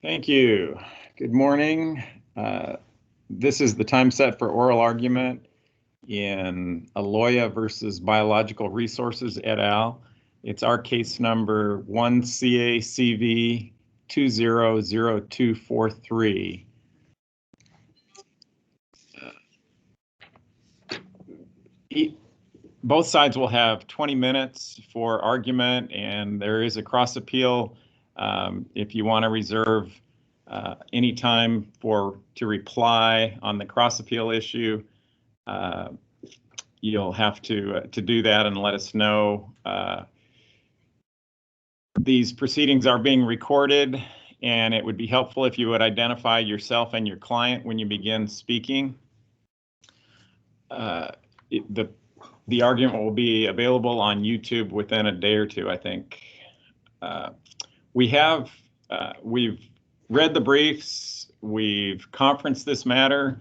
Thank you. Good morning. This is the time set for oral argument in Aloia versus Biological Resources et al. It's our case number 1CACV 200243. Both sides will have 20 minutes for argument, and there is a cross appeal. If you want to reserve any time to reply on the cross appeal issue, you'll have to do that and let us know. These proceedings are being recorded, and it would be helpful if you would identify yourself and your client when you begin speaking. The argument will be available on YouTube within a day or two, I think. We've read the briefs, we've conferenced this matter.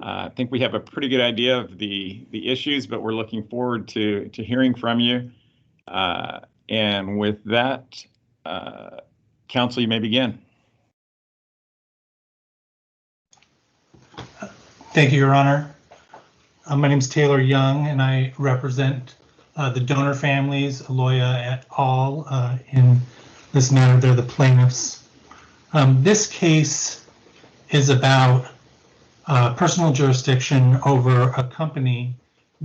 I think we have a pretty good idea of the issues, but we're looking forward to hearing from you. And with that, counsel, you may begin. Thank you, Your Honor. My name is Taylor Young, and I represent the donor families, Aloia et al. In this matter, they're the plaintiffs. This case is about personal jurisdiction over a company,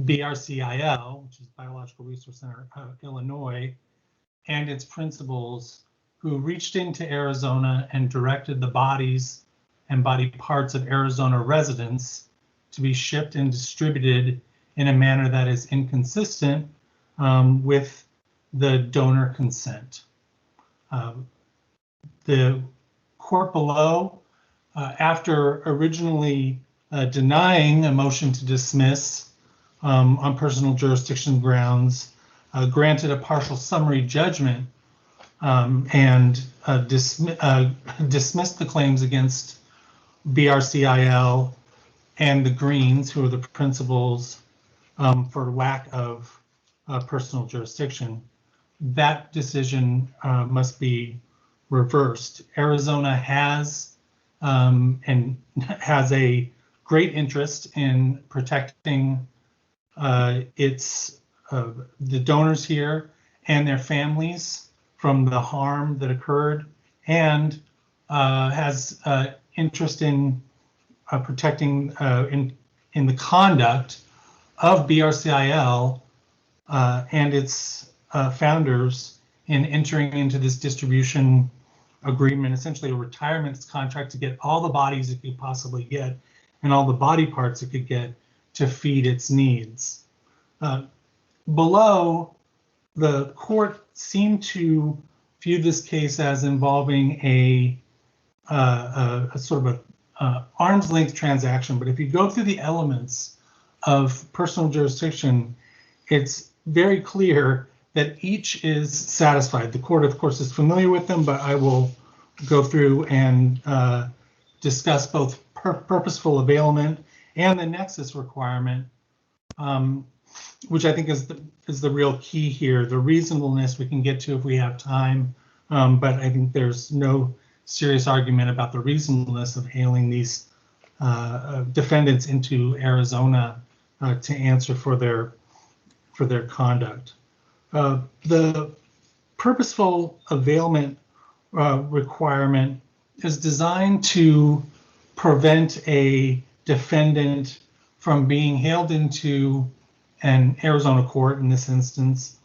BRCIL, which is Biological Resource Center of Illinois, and its principals, who reached into Arizona and directed the bodies and body parts of Arizona residents to be shipped and distributed in a manner that is inconsistent with the donor consent. The court below, after originally denying a motion to dismiss on personal jurisdiction grounds, granted a partial summary judgment and dismissed the claims against BRCIL and the Greens, who are the principals, for lack of personal jurisdiction. That decision must be reversed. Arizona has a great interest in protecting the donors here and their families from the harm that occurred, and has interest in protecting in the conduct of BRCIL and its founders in entering into this distribution agreement, essentially a retirement contract to get all the bodies it could possibly get and all the body parts it could get to feed its needs. Below, the court seemed to view this case as involving a sort of a arm's length transaction, but if you go through the elements of personal jurisdiction, it's very clear that each is satisfied. The court, of course, is familiar with them, but I will go through and discuss both purposeful availment and the Nexus requirement, which I think is the real key here. The reasonableness we can get to if we have time, but I think there's no serious argument about the reasonableness of hailing these defendants into Arizona to answer for their conduct. The purposeful availment requirement is designed to prevent a defendant from being hailed into an Arizona court, in this instance,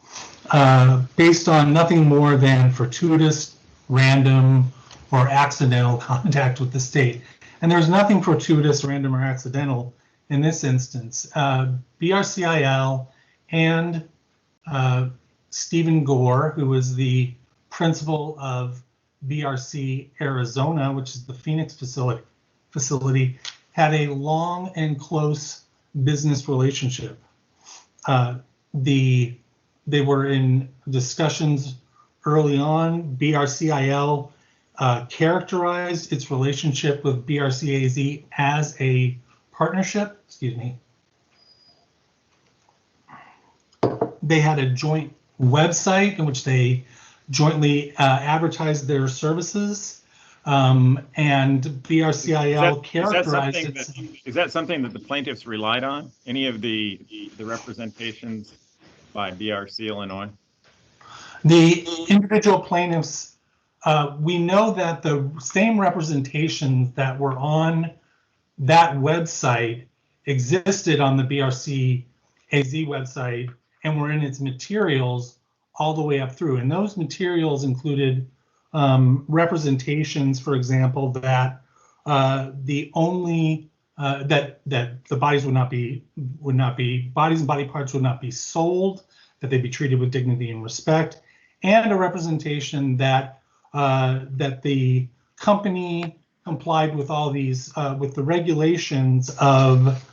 based on nothing more than fortuitous, random, or accidental contact with the state. And there's nothing fortuitous, random, or accidental in this instance. BRCIL and Stephen Gore, who was the principal of BRC Arizona, which is the Phoenix facility, had a long and close business relationship. They were in discussions early on. BRCIL characterized its relationship with BRCAZ as a partnership. Excuse me. They had a joint website in which they jointly advertised their services. And BRCIL characterized it. Is that something that the plaintiffs relied on? Any of the representations by BRC Illinois? The individual plaintiffs, we know that the same representations that were on that website existed on the BRC AZ website and were in its materials all the way up through. And those materials included representations, for example, that the only that the bodies would not be bodies and body parts would not be sold, that they'd be treated with dignity and respect, and a representation that that the company complied with all these with the regulations of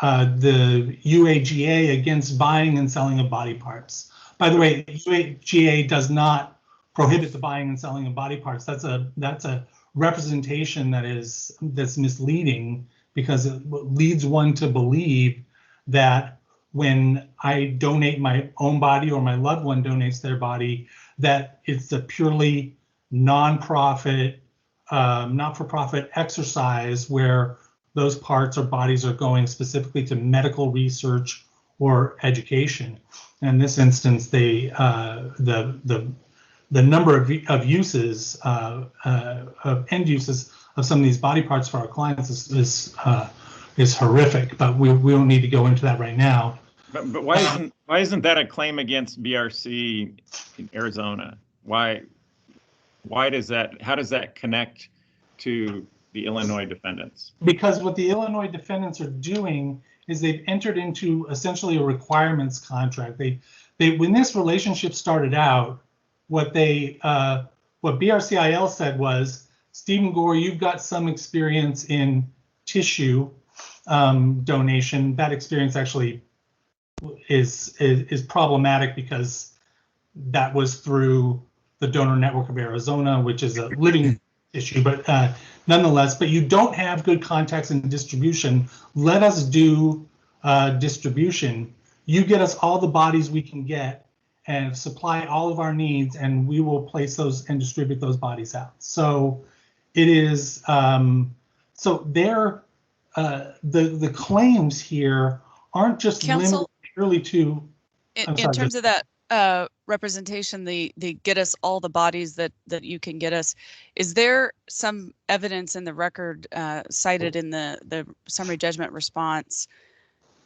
the UAGA against buying and selling of body parts. By the way, UAGA does not prohibit the buying and selling of body parts. That's a representation that's misleading, because it leads one to believe that when I donate my own body or my loved one donates their body, that it's a purely non-profit, not-for-profit exercise where those parts or bodies are going specifically to medical research or education. In this instance, the number of uses of end uses of some of these body parts for our clients is horrific. But we don't need to go into that right now. But why isn't that a claim against BRC in Arizona? Why does that? How does that connect to the Illinois defendants? Because what the Illinois defendants are doing is they've entered into essentially a requirements contract. They when this relationship started out, what BRCIL said was, Stephen Gore, you've got some experience in tissue donation. That experience actually is problematic because that was through the Donor Network of Arizona, which is a living issue, but nonetheless, but you don't have good contacts in distribution. Let us do distribution. You get us all the bodies we can get and supply all of our needs, and we will place those and distribute those bodies out. So it is, so they're, the claims here aren't just limited purely to, in terms of that representation, they get us all the bodies that you can get us. Is there some evidence in the record cited in the summary judgment response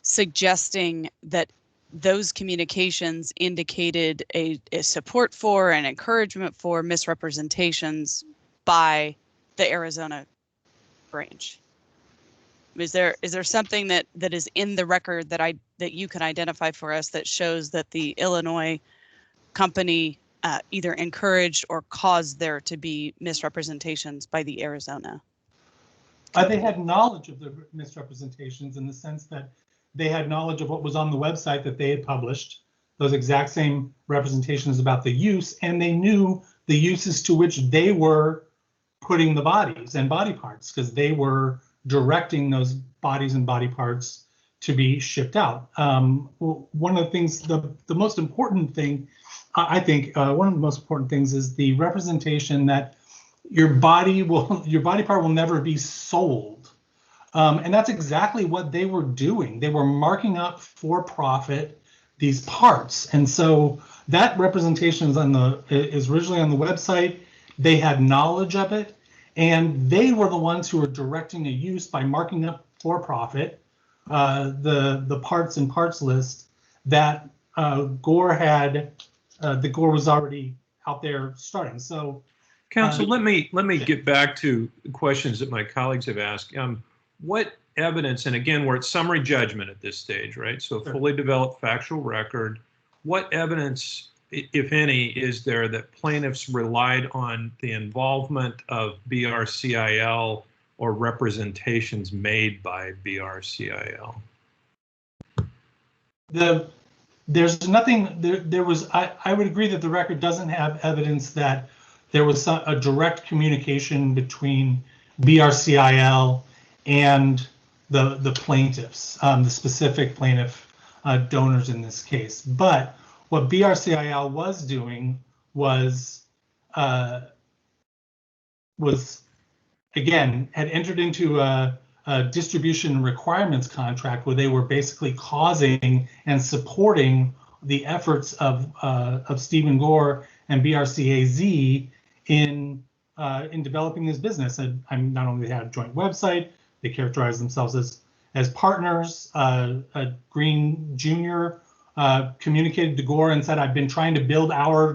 suggesting that those communications indicated a support for and encouragement for misrepresentations by the Arizona branch? Is there something that is in the record that you can identify for us that shows that the Illinois company either encouraged or caused there to be misrepresentations by the Arizona? They had knowledge of the misrepresentations in the sense that they had knowledge of what was on the website that they had published, those exact same representations about the use, and they knew the uses to which they were putting the bodies and body parts, because they were directing those bodies and body parts to be shipped out. One of the things, the most important thing, I think, one of the most important things is the representation that your body part will never be sold. And that's exactly what they were doing. They were marking up for profit these parts. And so that representation is originally on the website. They had knowledge of it, and they were the ones who were directing a use by marking up for profit the parts and parts list that Gore had. The Gore was already out there starting. So, counsel, let me get back to questions that my colleagues have asked. What evidence, and again, we're at summary judgment at this stage, right? So a fully developed factual record. What evidence, if any, is there that plaintiffs relied on the involvement of BRCIL or representations made by BRCIL? There's nothing, there was, I would agree that the record doesn't have evidence that there was a direct communication between BRCIL and the plaintiffs, the specific plaintiff donors in this case. But what BRCIL was doing was again, had entered into a distribution requirements contract where they were basically causing and supporting the efforts of Stephen Gore and BRCAZ in developing this business. And not only they had a joint website, they characterized themselves as partners. Green Jr. Communicated to Gore and said, "I've been trying to build our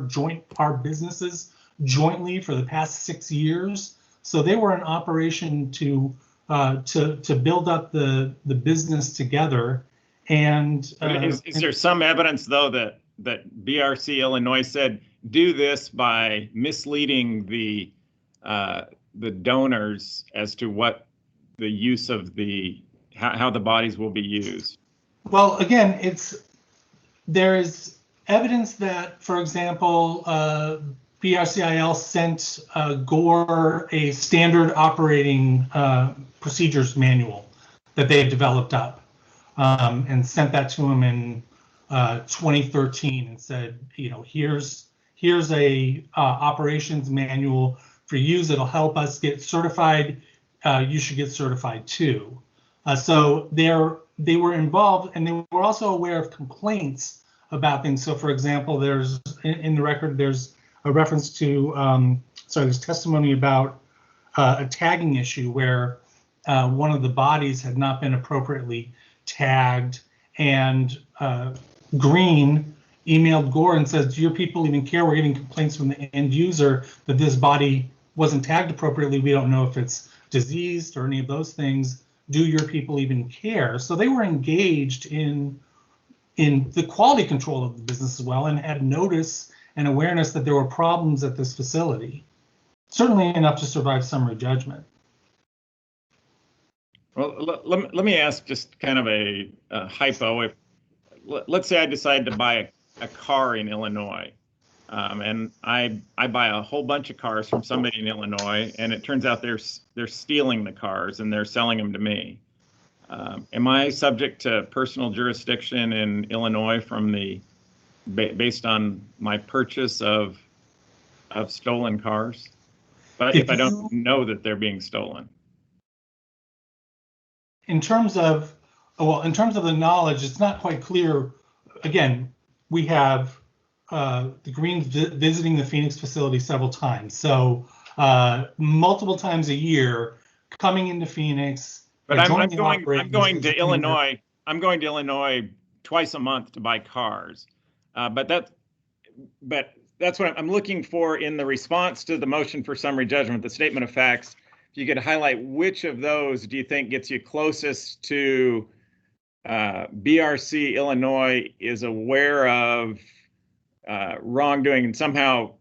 businesses jointly for the past 6 years." So they were in operation to build up the business together. And is there some evidence though that BRC Illinois said do this by misleading the donors as to what the use of how the bodies will be used? Well, again, there is evidence that, for example, BRCIL sent Gore a standard operating procedures manual that they had developed up, and sent that to him in 2013 and said, here's a operations manual for you that'll help us get certified. You should get certified too. So they were involved, and they were also aware of complaints about things. So, for example, there's in the record there's a reference to there's testimony about a tagging issue where one of the bodies had not been appropriately tagged, and Green emailed Gore and says, "Do your people even care? We're getting complaints from the end user that this body wasn't tagged appropriately. We don't know if it's diseased or any of those things. Do your people even care?" So they were engaged in the quality control of the business as well, and had notice and awareness that there were problems at this facility. Certainly enough to survive summary judgment. Well, let me ask just kind of a hypo. Let's say I decide to buy a car in Illinois, and I buy a whole bunch of cars from somebody in Illinois, and it turns out they're stealing the cars and they're selling them to me. Am I subject to personal jurisdiction in Illinois from based on my purchase of stolen cars? But if I don't know that they're being stolen. In terms of the knowledge, it's not quite clear. Again, we have the Greens visiting the Phoenix facility several times. So multiple times a year coming into Phoenix. But I'm going to Illinois. I'm going to Illinois twice a month to buy cars. But that's what I'm looking for in the response to the motion for summary judgment, the statement of facts. If you could highlight which of those do you think gets you closest to BRC Illinois is aware of wrongdoing, and somehow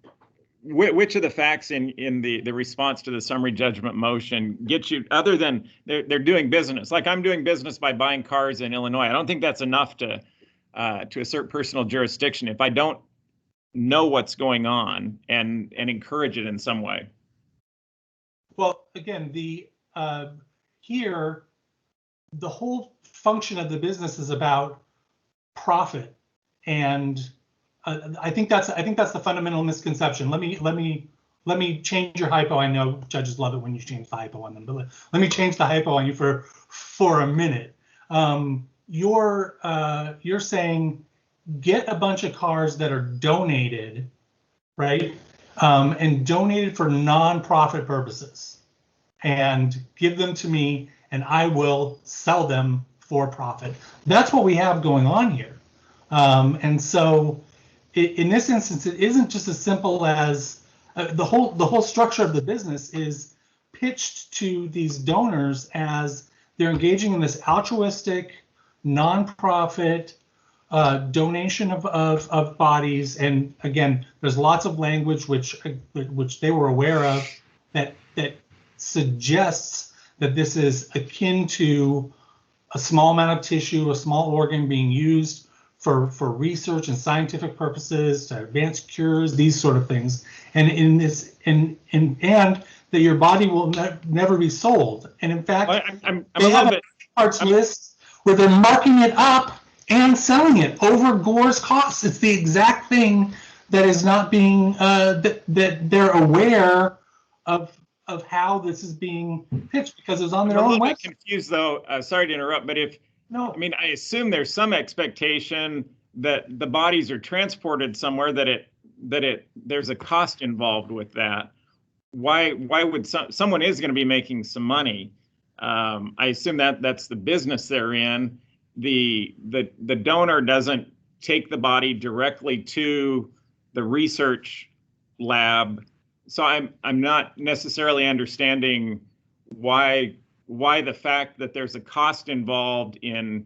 which of the facts in the response to the summary judgment motion get you, other than they're doing business, like I'm doing business by buying cars in Illinois. I don't think that's enough to assert personal jurisdiction if I don't know what's going on and encourage it in some way. Well, again, here the whole function of the business is about profit, and I think that's the fundamental misconception. Let me change your hypo. I know judges love it when you change the hypo on them, but let me change the hypo on you for a minute. You're saying get a bunch of cars that are donated, right? And donated for nonprofit purposes, and give them to me, and I will sell them for profit. That's what we have going on here. And so in this instance, it isn't just as simple as the whole structure of the business is pitched to these donors as they're engaging in this altruistic, nonprofit donation of bodies. And again, there's lots of language which they were aware of that suggests that this is akin to a small amount of tissue, a small organ being used for research and scientific purposes, to advance cures, these sort of things. And and that your body will never be sold. And in fact, they have a parts list where they're marking it up and selling it over Gore's costs. It's the exact thing that is not being that they're aware of of how this is being pitched because it was on I'm their a own little bit website. confused though. Sorry to interrupt, but No, I mean, I assume there's some expectation that the bodies are transported somewhere there's a cost involved with that. Why would someone is going to be making some money? I assume that's the business they're in. The donor doesn't take the body directly to the research lab, so I'm not necessarily understanding why the fact that there's a cost involved in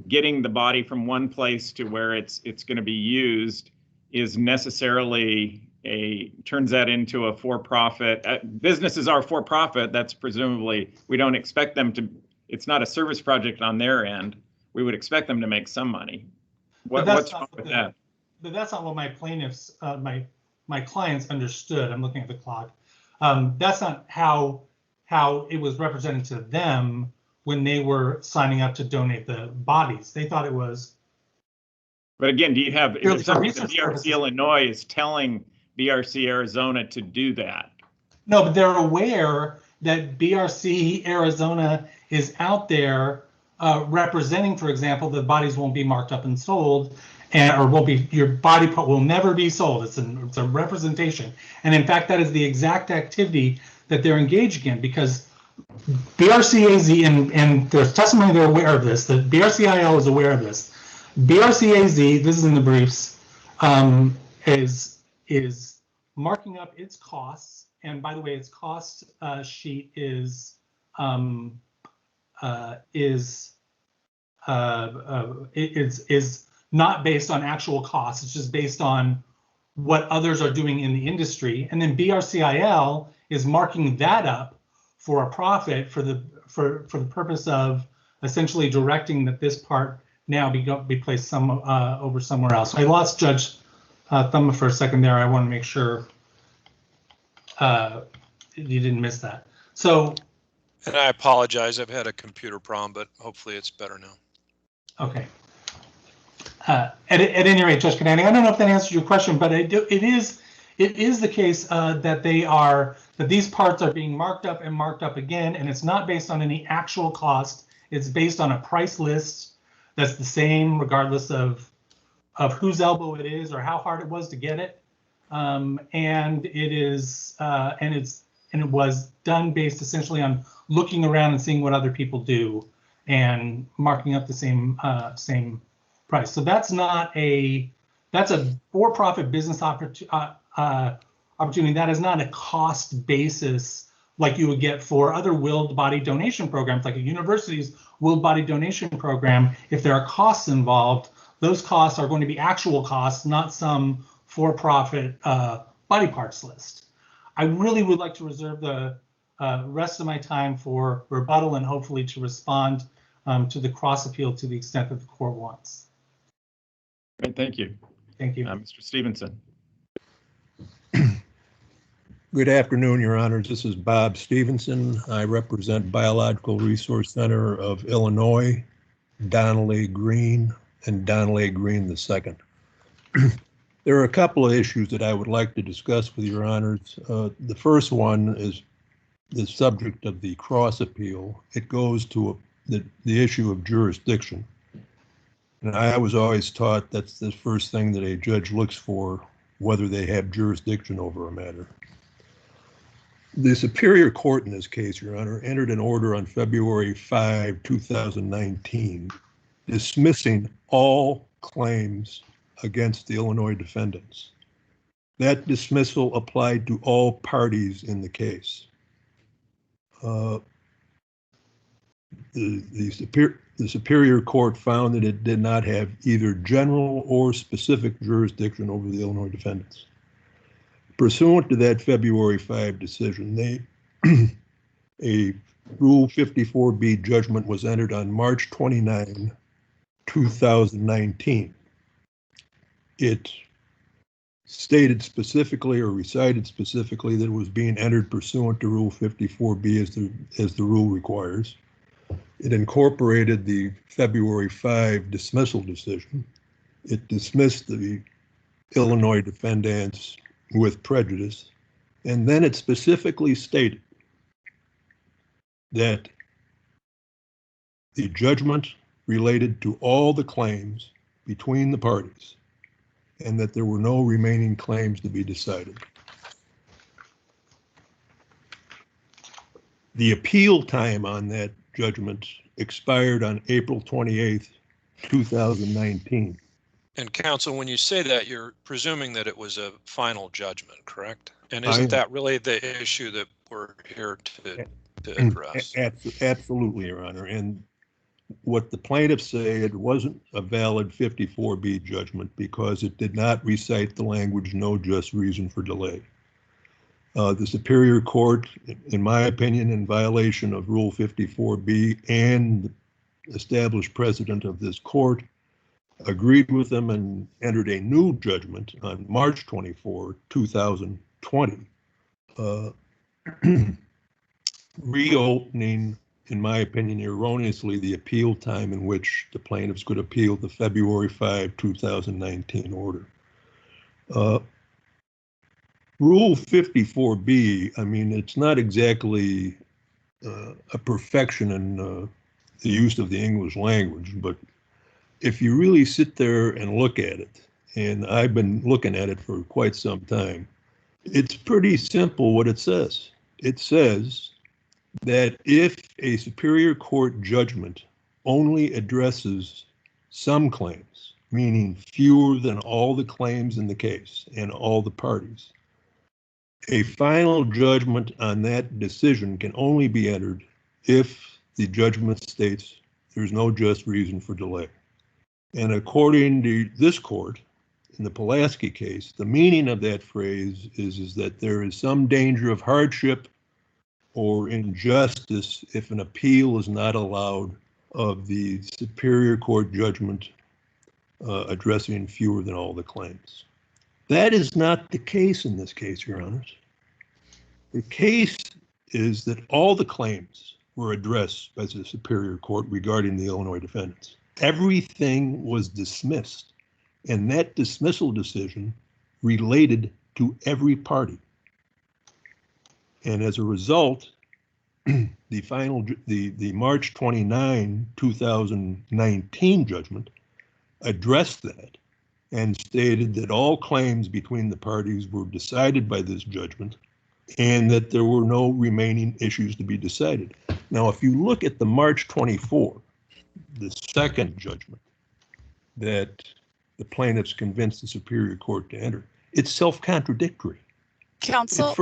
getting the body from one place to where it's going to be used is necessarily turns that into a for-profit. Businesses are for-profit. That's presumably, we don't expect them to, it's not a service project on their end. We would expect them to make some money. What's wrong with that? But that's not what my plaintiffs, my clients understood. I'm looking at the clock. That's not how it was represented to them when they were signing up to donate the bodies. They thought it was. But again, do you have, is there something that BRC purposes. Illinois is telling BRC Arizona to do that? No, but they're aware that BRC Arizona is out there representing, for example, the bodies won't be marked up and sold, or won't be, your body part will never be sold. It's a representation. And in fact, that is the exact activity that they're engaging in, because BRCAZ, and there's testimony they're aware of this, that BRCIL is aware of this. BRCAZ, this is in the briefs, is marking up its costs. And by the way, its cost sheet is not based on actual costs. It's just based on what others are doing in the industry. And then BRCIL is marking that up for a profit for the purpose of essentially directing that this part now be placed over somewhere else. So I lost Judge Thumma for a second there. I want to make sure you didn't miss that. So, and I apologize. I've had a computer problem, but hopefully it's better now. Okay. At any rate, Judge Canani, I don't know if that answers your question, but it is the case that these parts are being marked up and marked up again, and it's not based on any actual cost. It's based on a price list that's the same regardless of whose elbow it is or how hard it was to get it. And it was done based essentially on looking around and seeing what other people do and marking up the same price. So that's a for-profit business opportunity. That is not a cost basis like you would get for other willed body donation programs, like a university's willed body donation program. If there are costs involved, those costs are going to be actual costs, not some for-profit body parts list. I really would like to reserve the rest of my time for rebuttal and hopefully to respond to the cross appeal to the extent that the court wants. Great, thank you. Thank you. Mr. Stevenson. Good afternoon, Your Honors. This is Bob Stevenson. I represent Biological Resource Center of Illinois, Donnelly Green, and Donnelly Green II. There are a couple of issues that I would like to discuss with Your Honors. The first one is the subject of the cross appeal. It goes to the issue of jurisdiction. And I was always taught that's the first thing that a judge looks for, whether they have jurisdiction over a matter. The Superior Court in this case, Your Honor, entered an order on February 5, 2019, dismissing all claims against the Illinois defendants. That dismissal applied to all parties in the case. The Superior Court found that it did not have either general or specific jurisdiction over the Illinois defendants. Pursuant to that February 5 decision, a Rule 54B judgment was entered on March 29, 2019. It stated specifically or recited specifically that it was being entered pursuant to Rule 54B as the rule requires. It incorporated the February 5 dismissal decision. It dismissed the Illinois defendants with prejudice, And then it specifically stated that the judgment related to all the claims between the parties and that there were no remaining claims to be decided. The appeal time on that judgment expired on April 28th, 2019. And counsel, when you say that, you're presuming that it was a final judgment, correct? And isn't that really the issue that we're here to address? Absolutely, Your Honor. And what the plaintiffs say, it wasn't a valid 54B judgment because it did not recite the language "no just reason for delay." The Superior Court, in my opinion, in violation of Rule 54B and the established precedent of this court, agreed with them and entered a new judgment on March 24, 2020, reopening, in my opinion, erroneously the appeal time in which the plaintiffs could appeal the February 5, 2019 order. Rule 54B, I mean, it's not exactly a perfection in the use of the English language, but if you really sit there and look at it, and I've been looking at it for quite some time, it's pretty simple what it says. It says that if a Superior Court judgment only addresses some claims, meaning fewer than all the claims in the case and all the parties, a final judgment on that decision can only be entered if the judgment states there's no just reason for delay. And according to this court, in the Pulaski case, the meaning of that phrase is that there is some danger of hardship or injustice if an appeal is not allowed of the Superior Court judgment addressing fewer than all the claims. That is not the case in this case, Your Honors. The case is that all the claims were addressed by the Superior Court regarding the Illinois defendants. Everything was dismissed, and that dismissal decision related to every party. And as a result, the March 29, 2019 judgment addressed that and stated that all claims between the parties were decided by this judgment and that there were no remaining issues to be decided. Now, if you look at the March 24, the second judgment that the plaintiffs convinced the Superior Court to enter, it's self-contradictory. Counsel,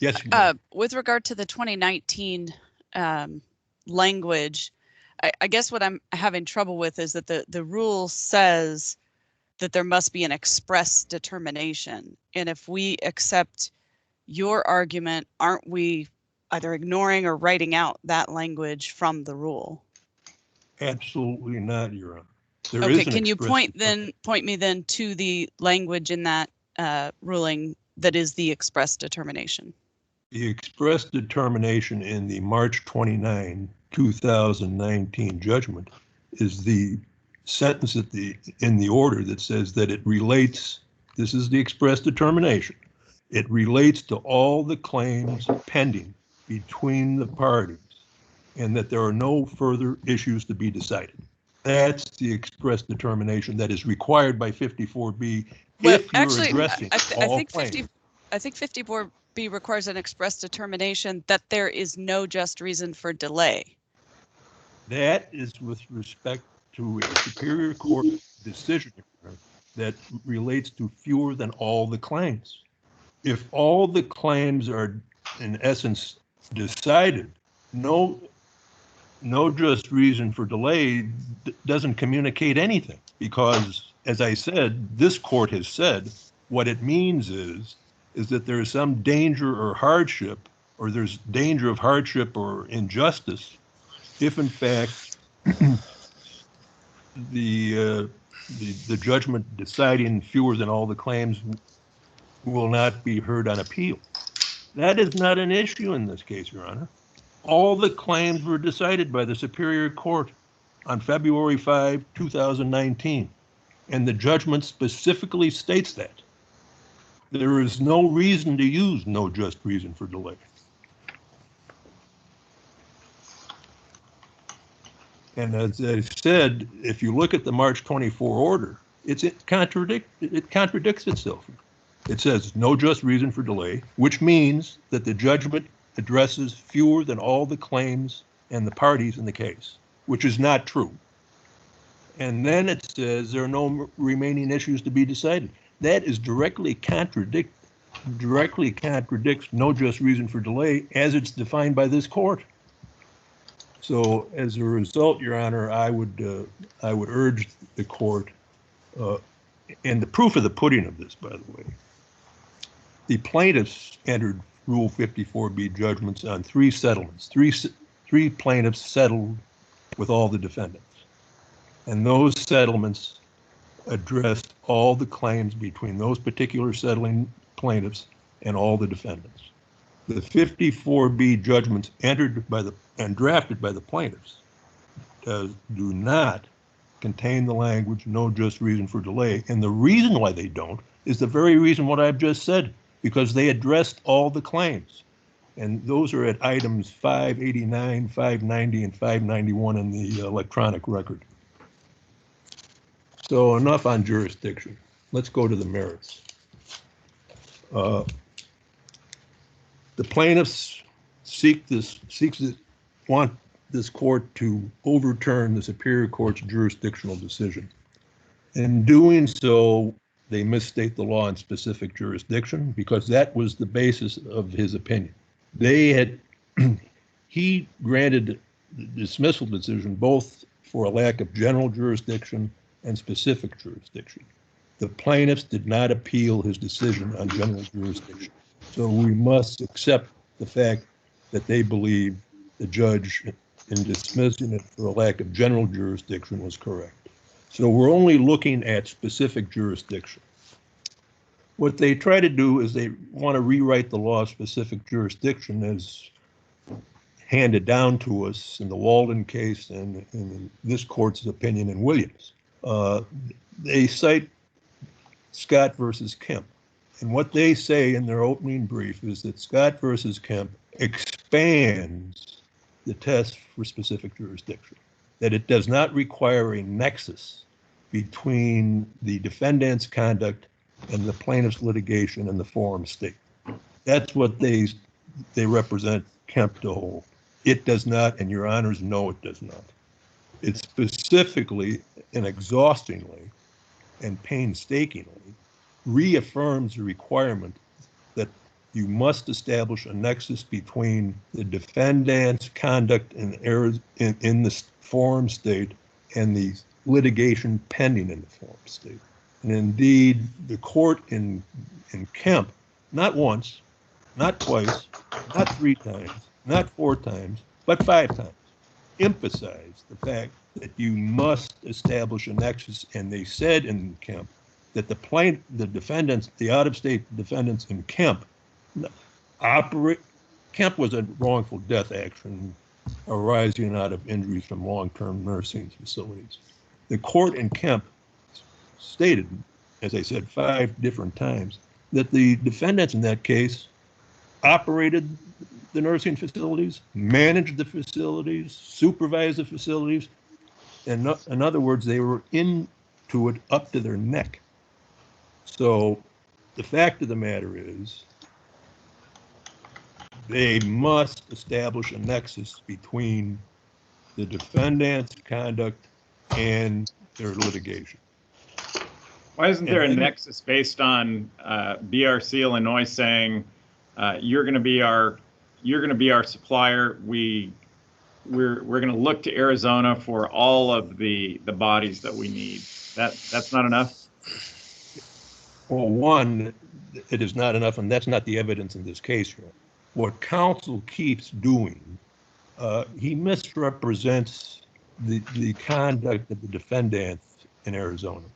Yes. with regard to the 2019 language, I guess what I'm having trouble with is that the rule says that there must be an express determination. And if we accept your argument, aren't we either ignoring or writing out that language from the rule? Absolutely not, Your Honor. Okay, can you point me then to the language in that ruling that is the express determination? The express determination in the March 29, 2019 judgment is the sentence in the order that says that it relates, this is the express determination, it relates to all the claims pending between the parties and that there are no further issues to be decided. That's the express determination that is required by 54B if you're addressing all claims. I think 54B requires an express determination that there is no just reason for delay. That is with respect to a Superior Court decision that relates to fewer than all the claims. If all the claims are in essence decided, no just reason for delay doesn't communicate anything, because as I said, this court has said what it means is that there is some danger or hardship, or there's danger of hardship or injustice if in fact the judgment deciding fewer than all the claims will not be heard on appeal. That is not an issue in this case, Your Honor. All the claims were decided by the Superior Court on February 5, 2019, and the judgment specifically states that. There is no reason to use no just reason for delay. And as I said, if you look at the March 24 order, it contradicts itself. It says no just reason for delay, which means that the judgment addresses fewer than all the claims and the parties in the case, which is not true. And then it says there are no remaining issues to be decided. That is directly contradicts no just reason for delay as it's defined by this court. So as a result, Your Honor, I would urge the court, and the proof of the pudding of this, by the way, the plaintiffs entered Rule 54B judgments on 3 settlements. Three plaintiffs settled with all the defendants. And those settlements addressed all the claims between those particular settling plaintiffs and all the defendants. The 54B judgments entered by and drafted by the plaintiffs do not contain the language no just reason for delay. And the reason why they don't is the very reason what I've just said, because they addressed all the claims. And those are at items 589, 590, and 591 in the electronic record. So enough on jurisdiction. Let's go to the merits. The plaintiffs want this court to overturn the Superior Court's jurisdictional decision. In doing so, they misstate the law in specific jurisdiction because that was the basis of his opinion. He granted the dismissal decision both for a lack of general jurisdiction and specific jurisdiction. The plaintiffs did not appeal his decision on general jurisdiction. So we must accept the fact that they believe the judge in dismissing it for a lack of general jurisdiction was correct. So we're only looking at specific jurisdiction. What they try to do is they want to rewrite the law of specific jurisdiction as handed down to us in the Walden case and in this court's opinion in Williams. They cite Scott versus Kemp. And what they say in their opening brief is that Scott versus Kemp expands the test for specific jurisdiction, that it does not require a nexus between the defendant's conduct and the plaintiff's litigation in the forum state. That's what they represent Kemp to hold. It does not, and your honors know it does not. It specifically and exhaustingly and painstakingly reaffirms the requirement that you must establish a nexus between the defendant's conduct in the forum state and the litigation pending in the forum state. And indeed, the court in Kemp, not once, not twice, not 3 times, not 4 times, but 5 times, emphasized the fact that you must establish a nexus. And they said in Kemp that the defendants, the out-of-state defendants in Kemp, Kemp was a wrongful death action arising out of injuries from long-term nursing facilities. The court in Kemp stated, as I said 5 different times, that the defendants in that case operated the nursing facilities, managed the facilities, supervised the facilities, and in other words, they were into it up to their neck. So the fact of the matter is they must establish a nexus between the defendant's conduct and their litigation. Why isn't there a nexus based on BRC Illinois saying you're going to be our supplier? We're going to look to Arizona for all of the bodies that we need. That's not enough. Well, one, it is not enough, and that's not the evidence in this case. What counsel keeps doing, he misrepresents the conduct of the defendants in Arizona.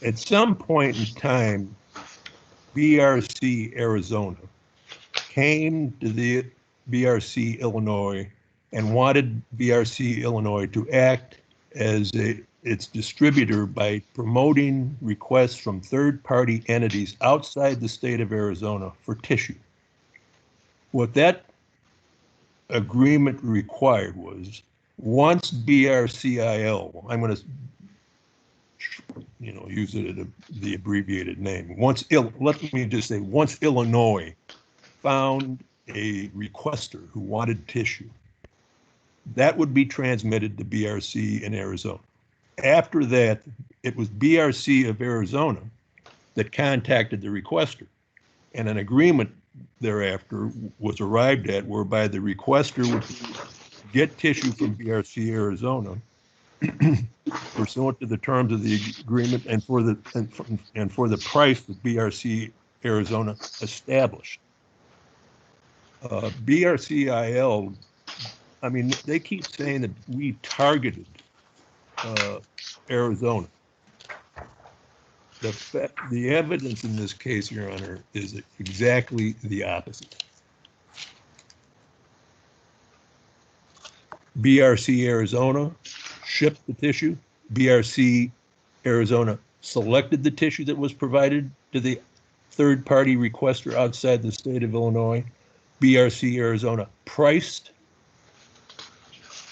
At some point in time, BRC Arizona came to the BRC Illinois and wanted BRC Illinois to act as its distributor by promoting requests from third-party entities outside the state of Arizona for tissue. What that agreement required was once BRCIL, I'm going to use it at the abbreviated name. Let me just say, once Illinois found a requester who wanted tissue, that would be transmitted to BRC in Arizona. After that, it was BRC of Arizona that contacted the requester, and an agreement thereafter was arrived at whereby the requester would get tissue from BRC Arizona pursuant to the terms of the agreement and for the price that BRC Arizona established. BRCIL, I mean, they keep saying that we targeted Arizona. The evidence in this case, Your Honor, is exactly the opposite. BRC Arizona shipped the tissue. BRC Arizona selected the tissue that was provided to the third-party requester outside the state of Illinois. BRC Arizona priced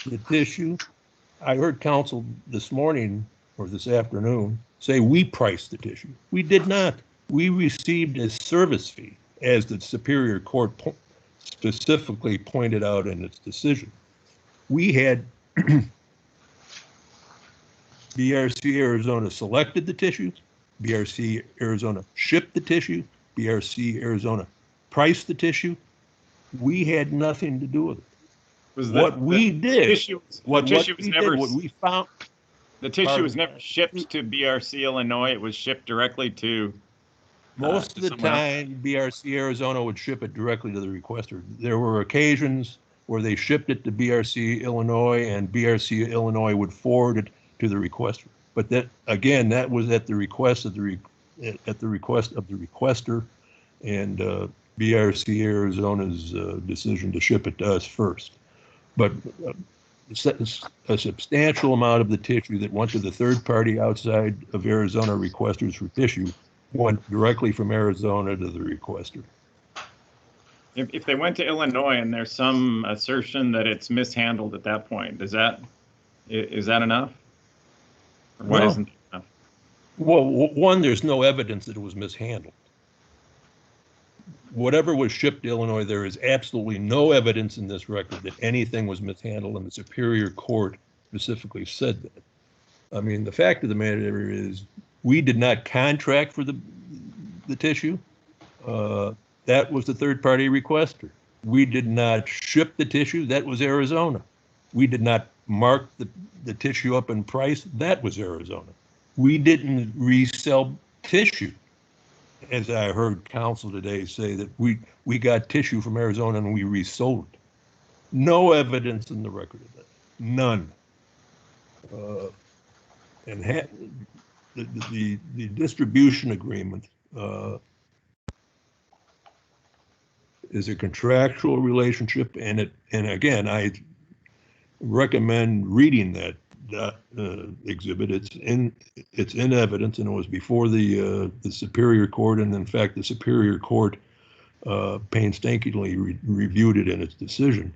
the tissue. I heard counsel this morning or this afternoon say we priced the tissue. We did not. We received a service fee, as the Superior Court specifically pointed out in its decision. We had BRC Arizona selected the tissues, BRC Arizona shipped the tissue, BRC Arizona priced the tissue. We had nothing to do with it. What we found. The tissue was never shipped to BRC Illinois. It was shipped directly to. Most of the time, BRC Arizona would ship it directly to the requester. There were occasions where they shipped it to BRC Illinois, and BRC Illinois would forward it to the requester. But that, again, that was at the request of the requester, and BRC Arizona's decision to ship it to us first. But a substantial amount of the tissue that went to the third party outside of Arizona requesters for tissue went directly from Arizona to the requester. If they went to Illinois and there's some assertion that it's mishandled at that point, is that enough? Or why isn't it enough? Well, one, there's no evidence that it was mishandled. Whatever was shipped to Illinois, there is absolutely no evidence in this record that anything was mishandled, and the Superior Court specifically said that. I mean, the fact of the matter is we did not contract for the tissue. That was the third-party requester. We did not ship the tissue. That was Arizona. We did not mark the tissue up in price. That was Arizona. We didn't resell tissue. As I heard counsel today say that we got tissue from Arizona and we resold it. No evidence in the record of that. None. And the distribution agreement is a contractual relationship, and again, I recommend reading that exhibit. It's in evidence, and it was before the Superior Court, and in fact, the Superior Court painstakingly reviewed it in its decision.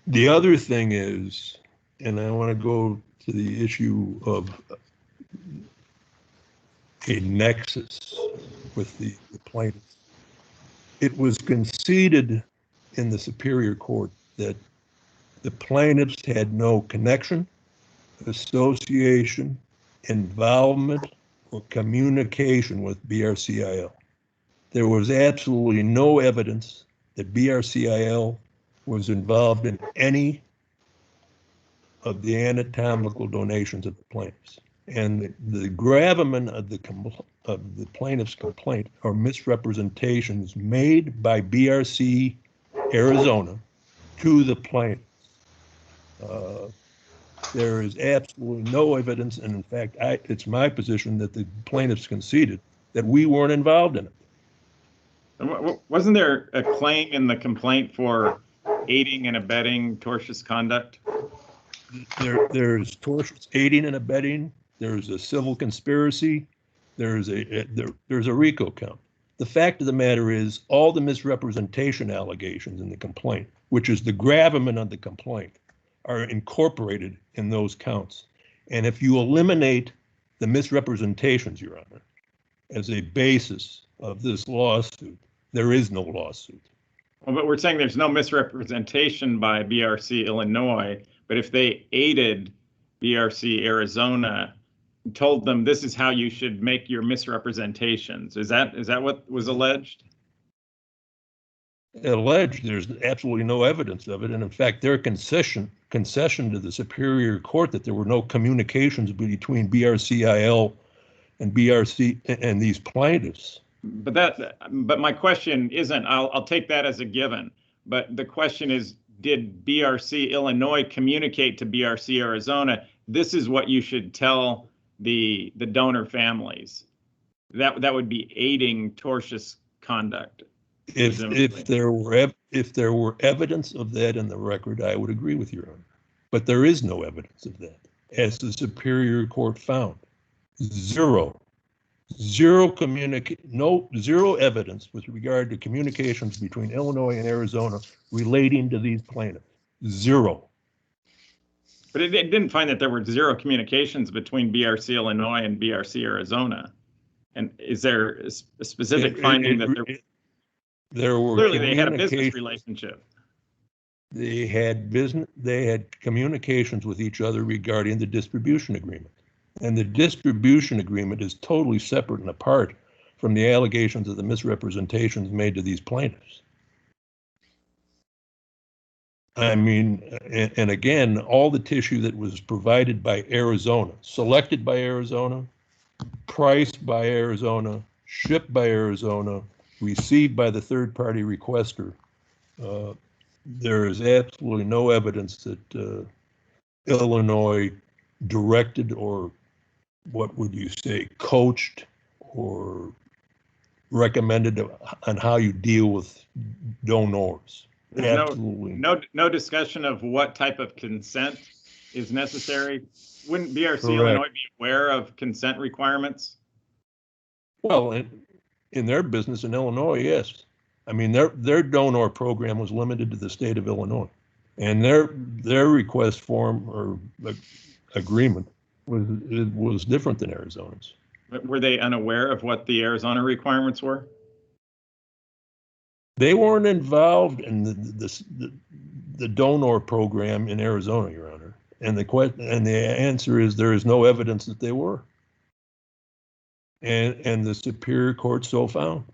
The other thing is, and I want to go to the issue of a nexus with the plaintiffs. It was conceded in the Superior Court that the plaintiffs had no connection, association, involvement, or communication with BRCIL. There was absolutely no evidence that BRCIL was involved in any of the anatomical donations of the plaintiffs. And the gravamen of the plaintiff's complaint are misrepresentations made by BRC Arizona to the plaintiffs. There is absolutely no evidence, and in fact, it's my position that the plaintiffs conceded that we weren't involved in it. Wasn't there a claim in the complaint for aiding and abetting tortious conduct? There's tortious aiding and abetting. There's a civil conspiracy. There's a RICO count. The fact of the matter is, all the misrepresentation allegations in the complaint, which is the gravamen of the complaint, are incorporated in those counts. And if you eliminate the misrepresentations, Your Honor, as a basis of this lawsuit, there is no lawsuit. Well, but we're saying there's no misrepresentation by BRC Illinois, but if they aided BRC Arizona, told them this is how you should make your misrepresentations, is that what was alleged? Alleged, there's absolutely no evidence of it, and in fact, their concession to the Superior Court that there were no communications between BRCIL and BRC and these plaintiffs. But my question isn't, I'll take that as a given, but the question is, did BRC Illinois communicate to BRC Arizona, this is what you should tell the donor families? That would be aiding tortious conduct. If there were evidence of that in the record, I would agree with Your Honor. But there is no evidence of that, as the Superior Court found. Zero evidence with regard to communications between Illinois and Arizona relating to these plaintiffs. Zero. But it didn't find that there were zero communications between BRC Illinois and BRC Arizona. And is there a specific finding that there were clearly they had a business relationship? They had communications with each other regarding the distribution agreement. And the distribution agreement is totally separate and apart from the allegations of the misrepresentations made to these plaintiffs. I mean, and again, all the tissue that was provided by Arizona, selected by Arizona, priced by Arizona, shipped by Arizona, received by the third-party requester, there is absolutely no evidence that Illinois directed or, what would you say, coached or recommended on how you deal with donors. Absolutely. No discussion of what type of consent is necessary. Wouldn't BRC Correct. Illinois be aware of consent requirements? Well, in their business in Illinois, yes. I mean, their donor program was limited to the state of Illinois, and their request form or agreement was different than Arizona's. But were they unaware of what the Arizona requirements were? They weren't involved in the donor program in Arizona, Your Honor. And the answer is there is no evidence that they were. And the Superior Court so found.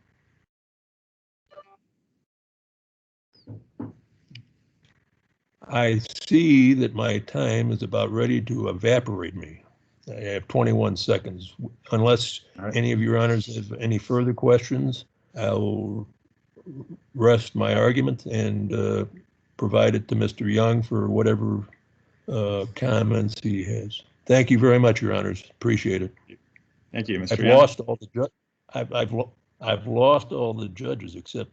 I see that my time is about ready to evaporate me. I have 21 seconds. Unless any of Your Honors have any further questions, I'll rest my argument and provide it to Mr. Young for whatever comments he has. Thank you very much, Your Honors. Appreciate it. Thank you, Mr. I've Young. lost all the I've lost all the judges except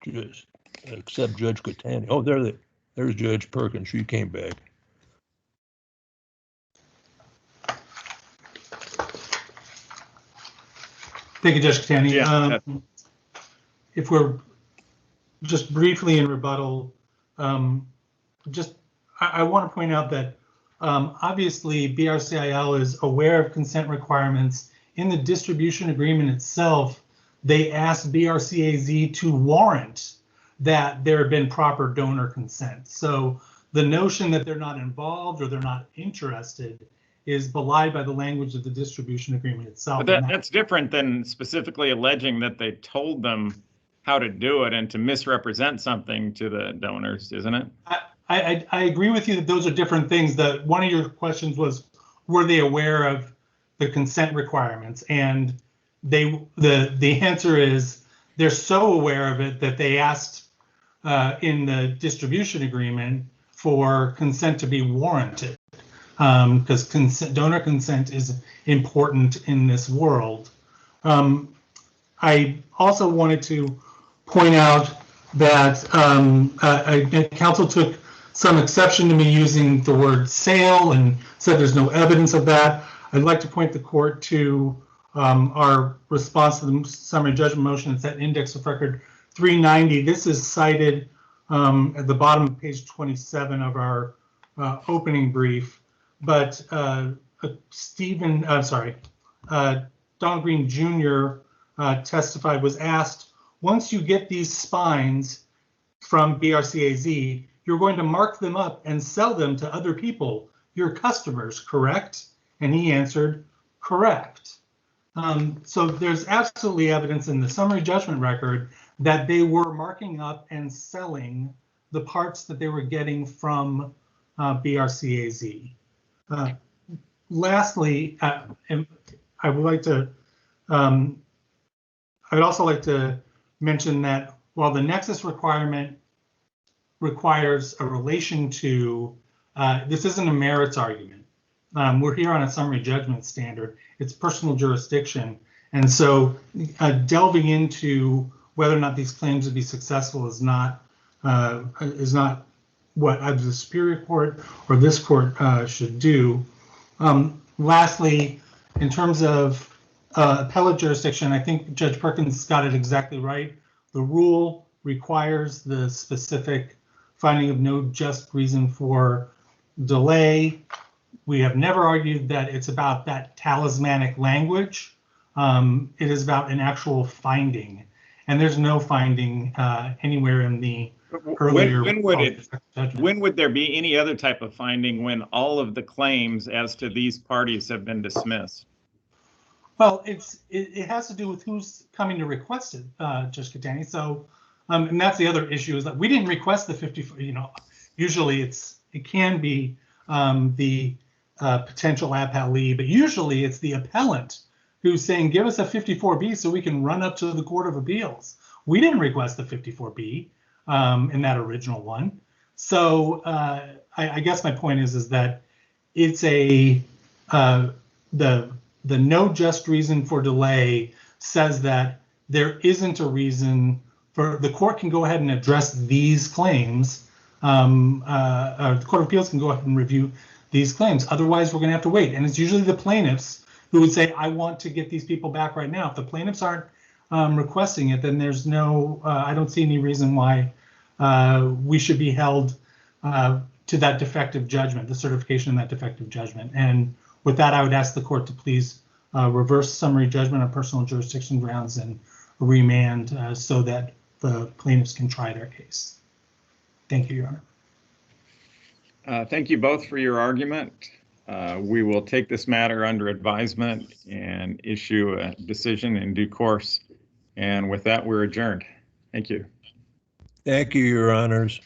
Judge Catani. Oh, there's Judge Perkins. She came back. Thank you, Judge Catani. Yeah. If we're just briefly in rebuttal, I want to point out that obviously BRCIL is aware of consent requirements. In the distribution agreement itself, they asked BRCAZ to warrant that there had been proper donor consent. So the notion that they're not involved or they're not interested is belied by the language of the distribution agreement itself. But that's different than specifically alleging that they told them how to do it and to misrepresent something to the donors, isn't it? I agree with you that those are different things. One of your questions was, were they aware of the consent requirements? And the answer is they're so aware of it that they asked in the distribution agreement for consent to be warranted, because donor consent is important in this world. I also wanted to point out that counsel took some exception to me using the word sale and said there's no evidence of that. I'd like to point the court to our response to the summary judgment motion. It's at index of record 390. This is cited at the bottom of page 27 of our opening brief. But Don Green Jr. Testified, was asked, once you get these spines from BRCAZ, you're going to mark them up and sell them to other people, your customers, correct? And he answered, correct. So there's absolutely evidence in the summary judgment record that they were marking up and selling the parts that they were getting from BRCAZ. Lastly, I would also like to mention that while the Nexus requirement requires a relation to, this isn't a merits argument. We're here on a summary judgment standard. It's personal jurisdiction. And so delving into whether or not these claims would be successful is not what either the Superior Court or this court should do. Lastly, in terms of appellate jurisdiction, I think Judge Perkins got it exactly right. The rule requires the specific finding of no just reason for delay. We have never argued that it's about that talismanic language. It is about an actual finding, and there's no finding anywhere in the earlier. When would there be any other type of finding when all of the claims as to these parties have been dismissed? Well, it has to do with who's coming to request it, Judge Catani. So, and that's the other issue, is that we didn't request the 54. Usually it can be the potential appellee, but usually it's the appellant who's saying, give us a 54B so we can run up to the Court of Appeals. We didn't request the 54B in that original one. So I guess my point is that it's the no just reason for delay says that there isn't a reason for the court can go ahead and address these claims. The Court of Appeals can go ahead and review these claims. Otherwise, we're going to have to wait. And it's usually the plaintiffs who would say, I want to get these people back right now. If the plaintiffs aren't requesting it, then there's no, I don't see any reason why we should be held to that defective judgment, the certification of that defective judgment. And with that, I would ask the court to please reverse summary judgment on personal jurisdiction grounds and remand so that the plaintiffs can try their case. Thank you, Your Honor. Thank you both for your argument. We will take this matter under advisement and issue a decision in due course. And with that, we're adjourned. Thank you. Thank you, Your Honors.